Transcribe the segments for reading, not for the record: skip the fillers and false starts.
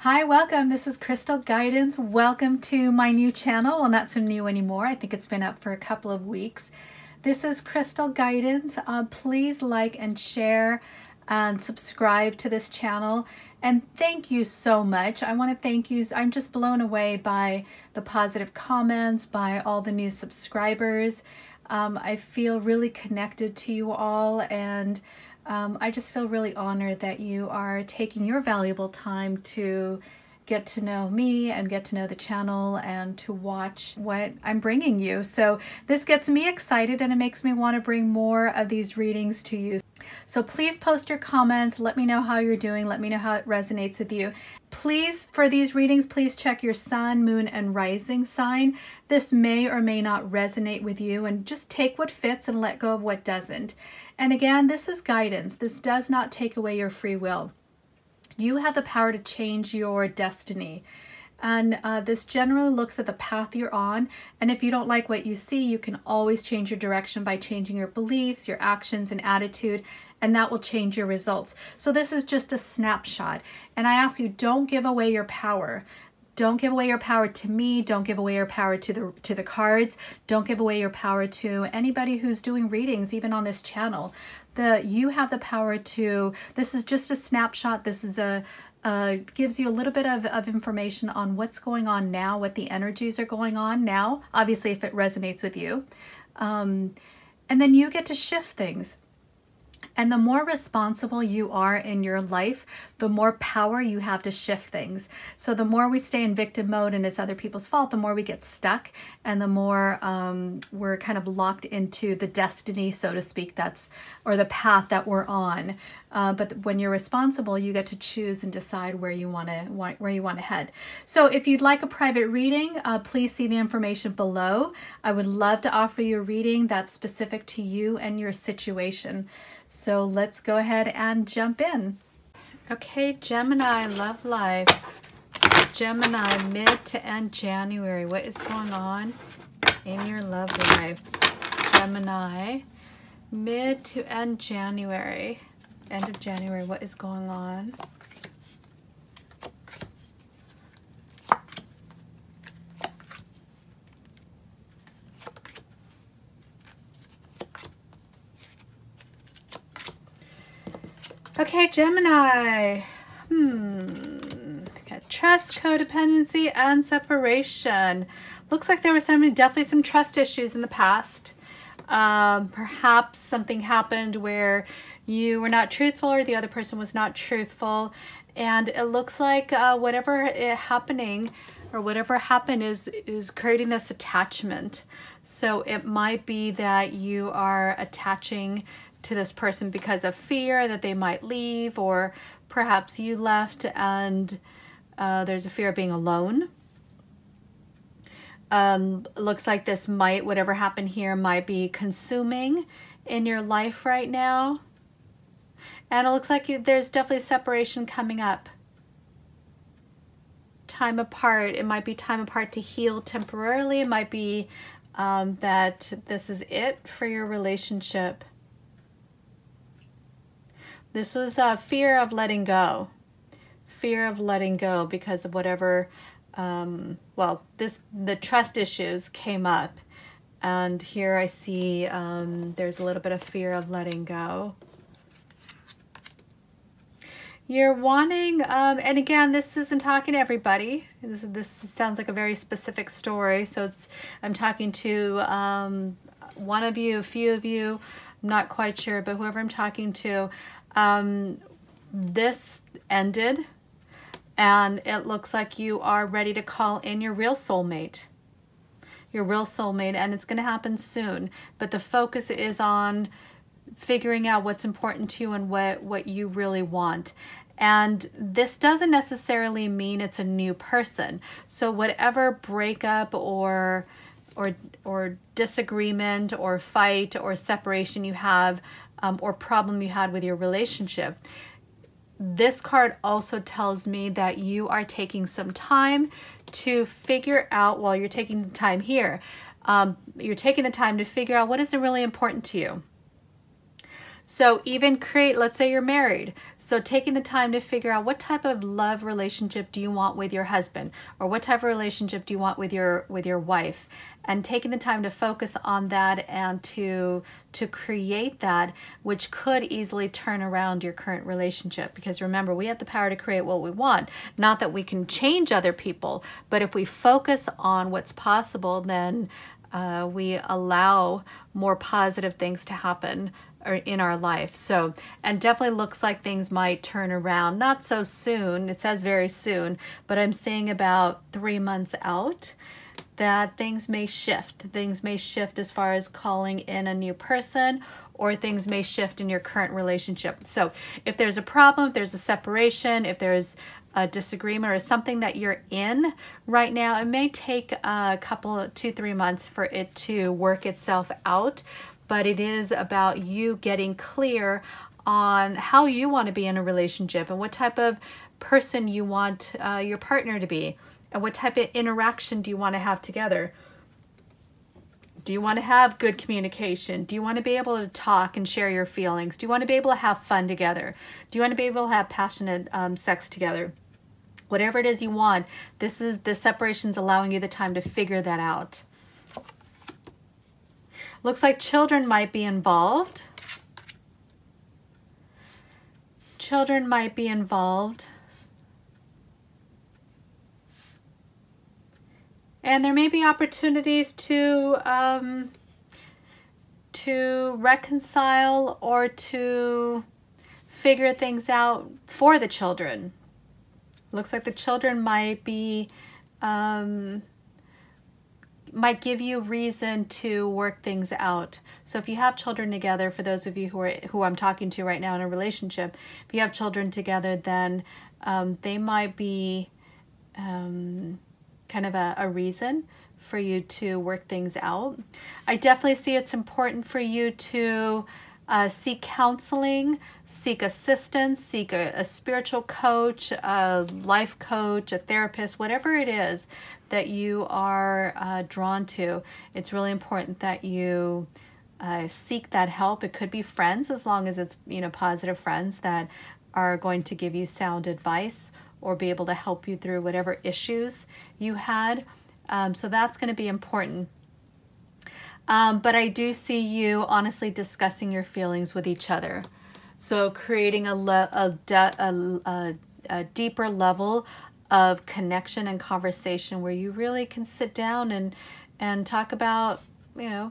Hi, welcome. This is Krystal Guidance. Welcome to my new channel. Well, not so new anymore. I think it's been up for a couple of weeks. This is Krystal Guidance. Please like and share and subscribe to this channel. And thank you so much. I want to thank you. I'm just blown away by the positive comments, by all the new subscribers. I feel really connected to you all, and I just feel really honored that you are taking your valuable time to get to know me and get to know the channel and to watch what I'm bringing you. So this gets me excited and it makes me want to bring more of these readings to you. So please post your comments. Let me know how you're doing. Let me know how it resonates with you. Please, for these readings, please check your sun, moon, and rising sign. This may or may not resonate with you, and just take what fits and let go of what doesn't. And again, this is guidance. This does not take away your free will. You have the power to change your destiny. And this generally looks at the path you're on. And if you don't like what you see, you can always change your direction by changing your beliefs, your actions, and attitude, and that will change your results. So this is just a snapshot. And I ask you, don't give away your power. Don't give away your power to me. Don't give away your power to the cards. Don't give away your power to anybody who's doing readings, even on this channel. You have the power to, this is just a snapshot. This is gives you a little bit of information on what's going on now, what the energies are going on now, obviously if it resonates with you. And then you get to shift things. And the more responsible you are in your life, the more power you have to shift things. So the more we stay in victim mode and it's other people's fault, the more we get stuck, and the more we're kind of locked into the destiny, so to speak, or the path that we're on. But when you're responsible, you get to choose and decide where you want to head. So if you'd like a private reading, please see the information below. I would love to offer you a reading that's specific to you and your situation. So let's go ahead and jump in. Okay, Gemini love life. Gemini mid to end January. What is going on in your love life? Gemini mid to end January. End of January, what is going on? Okay, Gemini. Got trust, codependency, and separation. Looks like there was definitely some trust issues in the past. Perhaps something happened where you were not truthful or the other person was not truthful. And it looks like whatever happened is creating this attachment. So it might be that you are attaching to this person because of fear that they might leave, or perhaps you left and there's a fear of being alone. Looks like this whatever happened here might be consuming in your life right now. And it looks like there's definitely separation coming up. Time apart. It might be time apart to heal temporarily. It might be that this is it for your relationship. This was fear of letting go. Fear of letting go because of whatever, the trust issues came up. And here I see there's a little bit of fear of letting go. You're wanting, and again, this isn't talking to everybody. This sounds like a very specific story. So I'm talking to one of you, a few of you, I'm not quite sure, but whoever I'm talking to, this ended, and it looks like you are ready to call in your real soulmate. Your real soulmate, and it's going to happen soon. But the focus is on figuring out what's important to you and what you really want. And this doesn't necessarily mean it's a new person. So whatever breakup or disagreement or fight or separation you have, or problem you had with your relationship, this card also tells me that you are taking some time to figure out, while you're taking the time here, you're taking the time to figure out what is really important to you. So even create, let's say you're married. So taking the time to figure out what type of love relationship do you want with your husband, or what type of relationship do you want with your wife, and taking the time to focus on that and to create that, which could easily turn around your current relationship. Because remember, we have the power to create what we want. Not that we can change other people, but if we focus on what's possible, then we allow more positive things to happen in our life. So, and definitely looks like things might turn around, not so soon. It says very soon, but I'm saying about 3 months out that things may shift. Things may shift as far as calling in a new person, or things may shift in your current relationship. So if there's a problem, if there's a separation, if there's a disagreement or something that you're in right now, it may take a couple, 2-3 months for it to work itself out. But it is about you getting clear on how you want to be in a relationship and what type of person you want your partner to be, and what type of interaction do you want to have together. Do you want to have good communication? Do you want to be able to talk and share your feelings? Do you want to be able to have fun together? Do you want to be able to have passionate sex together? Whatever it is you want, the separation's allowing you the time to figure that out. Looks like children might be involved. Children might be involved. And there may be opportunities to reconcile or to figure things out for the children. Looks like the children might be might give you reason to work things out. So if you have children together, for those of you who I'm talking to right now in a relationship, if you have children together, then they might be kind of a reason for you to work things out. I definitely see it's important for you to seek counseling, seek assistance, seek a spiritual coach, a life coach, a therapist, whatever it is that you are drawn to. It's really important that you seek that help. It could be friends, as long as it's, you know, positive friends that are going to give you sound advice or be able to help you through whatever issues you had. So that's going to be important. But I do see you honestly discussing your feelings with each other. So creating a deeper level of connection and conversation where you really can sit down and talk about, you know,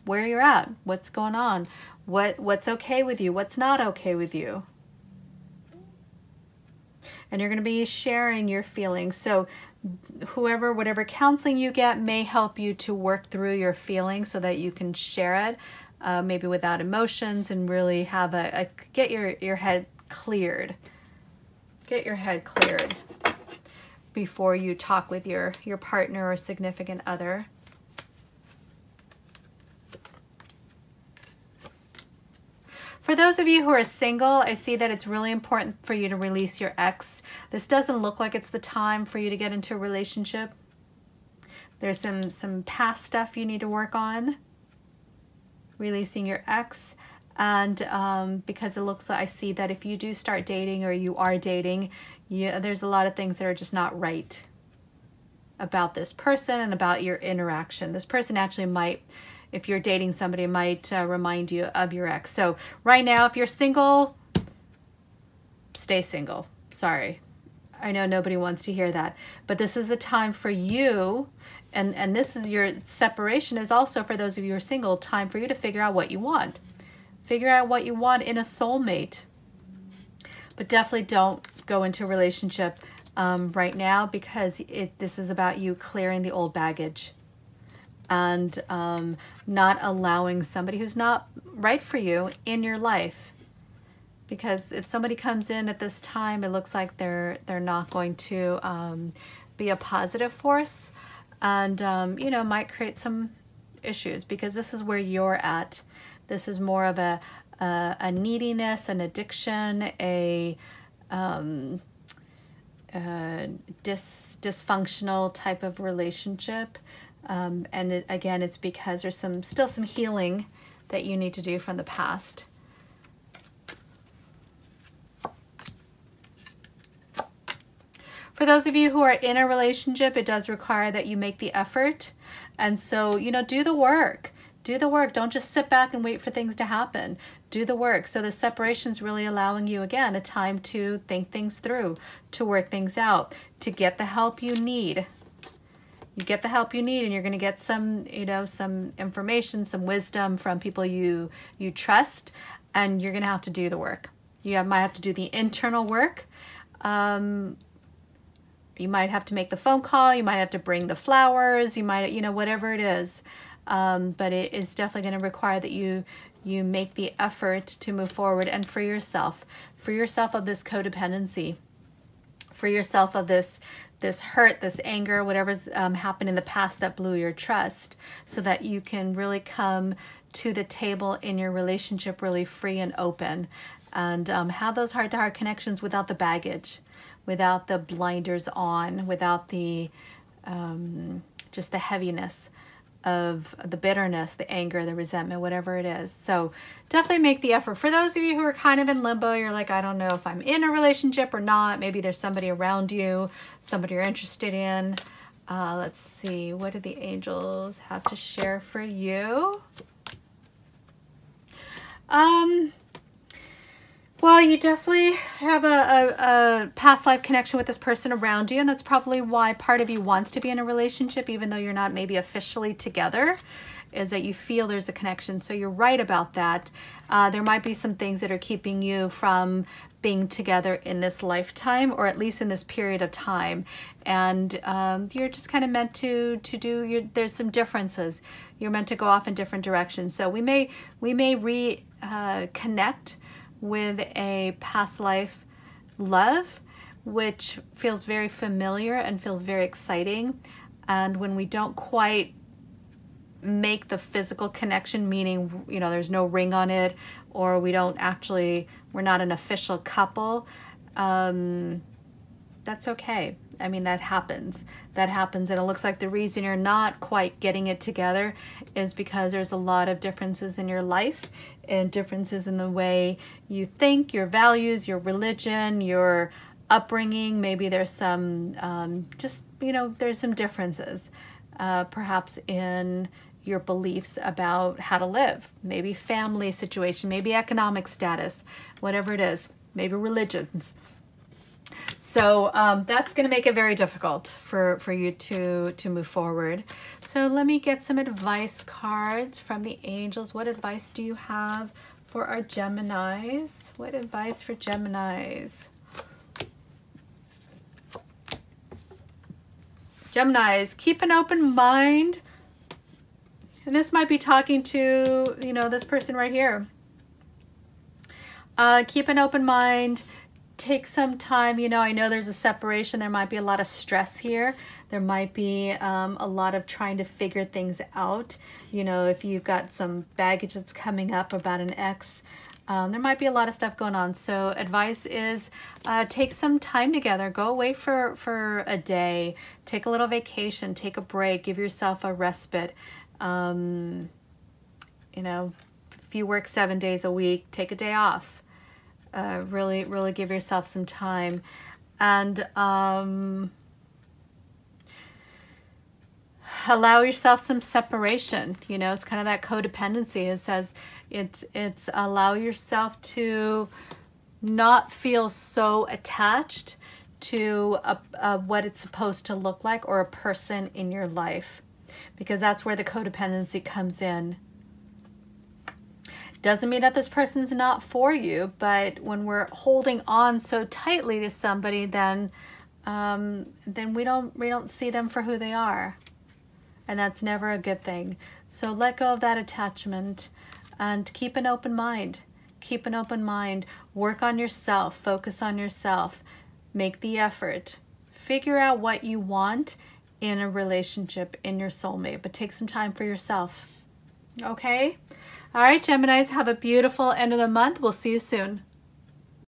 where you're at, what's going on, what's okay with you, what's not okay with you. And you're going to be sharing your feelings. So whatever counseling you get may help you to work through your feelings so that you can share it, maybe without emotions, and really have get your head cleared. Get your head cleared before you talk with your partner or significant other. For those of you who are single, I see that it's really important for you to release your ex. This doesn't look like it's the time for you to get into a relationship. There's some past stuff you need to work on. Releasing your ex. And because it looks like, I see that if you do start dating or you are dating, there's a lot of things that are just not right about this person and about your interaction. This person actually might, if you're dating somebody, might remind you of your ex. So right now, if you're single, stay single. Sorry. I know nobody wants to hear that. But this is the time for you, and this is your separation is also for those of you who are single, time for you to figure out what you want. Figure out what you want in a soulmate. But definitely don't go into a relationship right now, because this is about you clearing the old baggage. And not allowing somebody who's not right for you in your life. Because if somebody comes in at this time, it looks like they're not going to be a positive force, and you know, might create some issues, because this is where you're at. This is more of a neediness, an addiction, a dysfunctional type of relationship. And again, it's because there's still some healing that you need to do from the past. For those of you who are in a relationship, it does require that you make the effort. And so, you know, do the work. Do the work. Don't just sit back and wait for things to happen. Do the work. So the separation is really allowing you, again, a time to think things through, to work things out, to get the help you need. You get the help you need, and you're going to get some, you know, some information, some wisdom from people you trust, and you're going to have to do the work. You might have to do the internal work. You might have to make the phone call. You might have to bring the flowers. You might, you know, whatever it is. But it is definitely going to require that you make the effort to move forward and free yourself of this codependency, free yourself of this hurt, this anger, whatever's happened in the past that blew your trust, so that you can really come to the table in your relationship really free and open, and have those heart-to-heart connections without the baggage, without the blinders on, without the just the heaviness of the bitterness, the anger, the resentment, whatever it is. So definitely make the effort. For those of you who are kind of in limbo, you're like, I don't know if I'm in a relationship or not. Maybe there's somebody around you, somebody you're interested in. Let's see, what do the angels have to share for you? Well, you definitely have a past life connection with this person around you, and that's probably why part of you wants to be in a relationship, even though you're not maybe officially together, is that you feel there's a connection. So you're right about that. There might be some things that are keeping you from being together in this lifetime, or at least in this period of time. And you're just kind of meant to do, there's some differences. You're meant to go off in different directions. So we may reconnect with a past life love, which feels very familiar and feels very exciting. And when we don't quite make the physical connection, meaning, you know, there's no ring on it, or we're not an official couple, that's okay. I mean, that happens. That happens, and it looks like the reason you're not quite getting it together is because there's a lot of differences in your life, and differences in the way you think, your values, your religion, your upbringing. Maybe there's some, just, you know, there's some differences, perhaps in your beliefs about how to live, maybe family situation, maybe economic status, whatever it is, maybe religions. So that's going to make it very difficult for you to move forward. So let me get some advice cards from the angels. What advice do you have for our Geminis? What advice for Geminis? Geminis, keep an open mind. And this might be talking to, you know, this person right here. Keep an open mind. Take some time. You know, I know there's a separation. There might be a lot of stress here. There might be a lot of trying to figure things out. You know, if you've got some baggage that's coming up about an ex, there might be a lot of stuff going on. So advice is take some time together. Go away for a day. Take a little vacation. Take a break. Give yourself a respite. You know, if you work 7 days a week, take a day off. Really give yourself some time, and allow yourself some separation. You know, it's kind of that codependency. It says it's allow yourself to not feel so attached to what it's supposed to look like, or a person in your life, because that's where the codependency comes in. Doesn't mean that this person's not for you, but when we're holding on so tightly to somebody, then we don't see them for who they are, and that's never a good thing. So let go of that attachment and keep an open mind. Keep an open mind. Work on yourself. Focus on yourself. Make the effort. Figure out what you want in a relationship, in your soulmate, but take some time for yourself. Okay? All right, Geminis, have a beautiful end of the month. We'll see you soon.